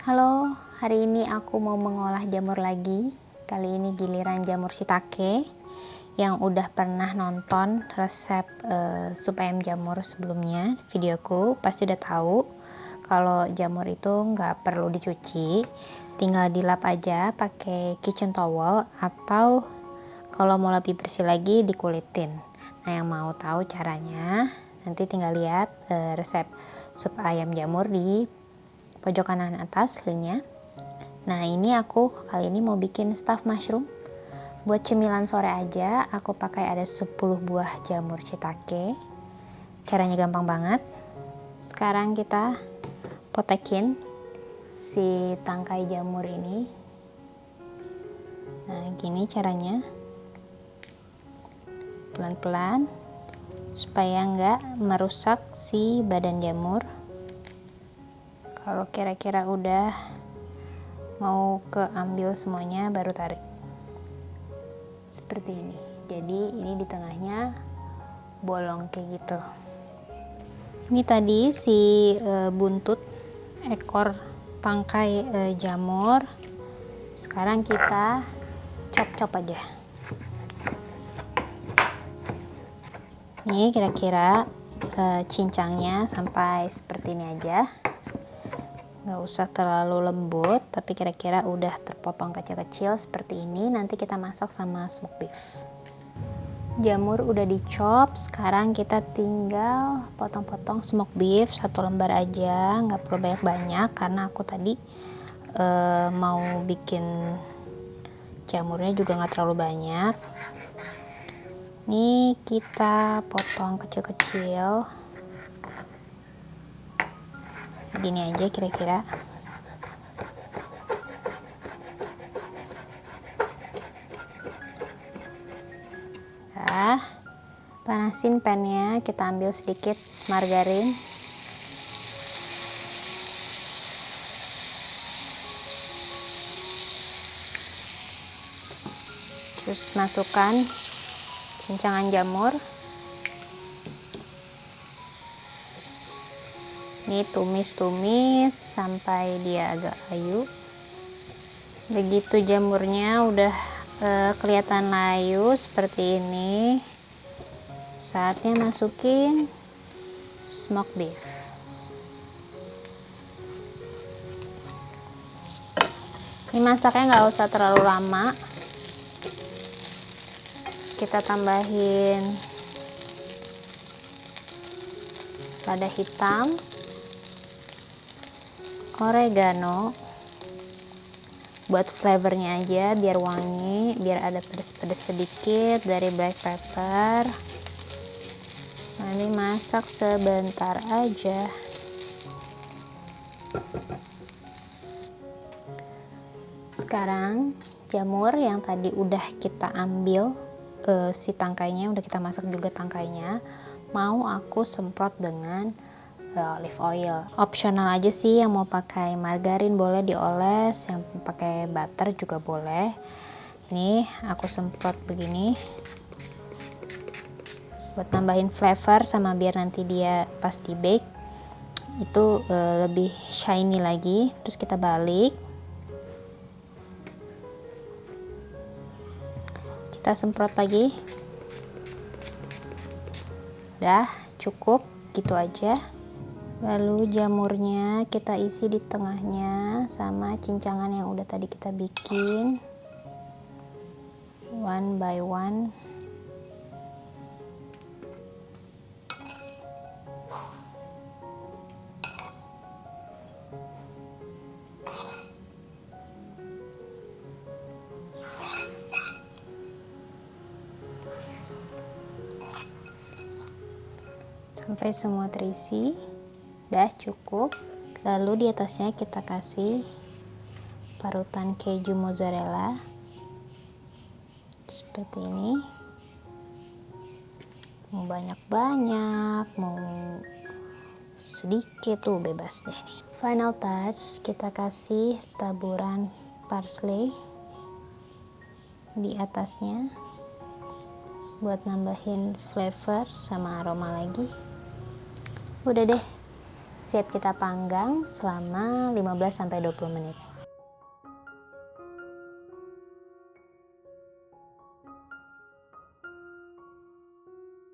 Halo, hari ini aku mau mengolah jamur lagi. Kali ini giliran jamur shiitake. Yang udah pernah nonton resep sup ayam jamur sebelumnya, videoku pasti udah tahu kalau jamur itu nggak perlu dicuci, tinggal dilap aja pakai kitchen towel, atau kalau mau lebih bersih lagi dikulitin. Nah, yang mau tahu caranya nanti tinggal lihat resep sup ayam jamur di pojok kanan atas linknya. Nah, ini aku kali ini mau bikin stuffed mushroom. Buat cemilan sore aja, aku pakai ada 10 buah jamur shiitake. Caranya gampang banget. Sekarang kita potekin si tangkai jamur ini. Nah, gini caranya. Pelan-pelan supaya nggak merusak si badan jamur. Kalau kira-kira udah mau keambil semuanya, baru tarik seperti ini. Jadi ini di tengahnya bolong kayak gitu. Ini tadi si buntut ekor tangkai jamur. Sekarang kita chop-chop aja. Ini kira-kira cincangnya sampai seperti ini aja. Nggak usah terlalu lembut, tapi kira-kira udah terpotong kecil-kecil seperti ini. Nanti kita masak sama smoked beef. Jamur udah dicop, sekarang kita tinggal potong-potong smoked beef satu lembar aja, nggak perlu banyak-banyak karena aku tadi mau bikin jamurnya juga nggak terlalu banyak. Ini kita potong kecil-kecil. Gini aja kira-kira. Nah, panasin pannya, kita ambil sedikit margarin. Terus masukkan cincangan jamur. Ini tumis-tumis sampai dia agak layu. Begitu jamurnya udah kelihatan layu seperti ini, saatnya masukin smoked beef. Ini masaknya nggak usah terlalu lama. Kita tambahin lada hitam, oregano buat flavornya aja, biar wangi, biar ada pedes-pedes sedikit dari black pepper. Nah, ini masak sebentar aja. Sekarang jamur yang tadi udah kita ambil si tangkainya, udah kita masak juga tangkainya, mau aku semprot dengan olive oil. Opsional aja sih, yang mau pakai margarin boleh dioles, yang pakai butter juga boleh. Ini aku semprot begini buat nambahin flavor, sama biar nanti dia pas di bake itu lebih shiny lagi. Terus kita balik, kita semprot lagi. Udah cukup gitu aja. Lalu jamurnya kita isi di tengahnya sama cincangan yang udah tadi kita bikin, one by one. Sampai semua terisi. Udah cukup. Lalu di atasnya kita kasih parutan keju mozzarella seperti ini. Mau banyak-banyak, mau sedikit, tuh bebas deh nih. Final touch, kita kasih taburan parsley di atasnya buat nambahin flavor sama aroma lagi. Udah deh, siap kita panggang selama 15-20 menit.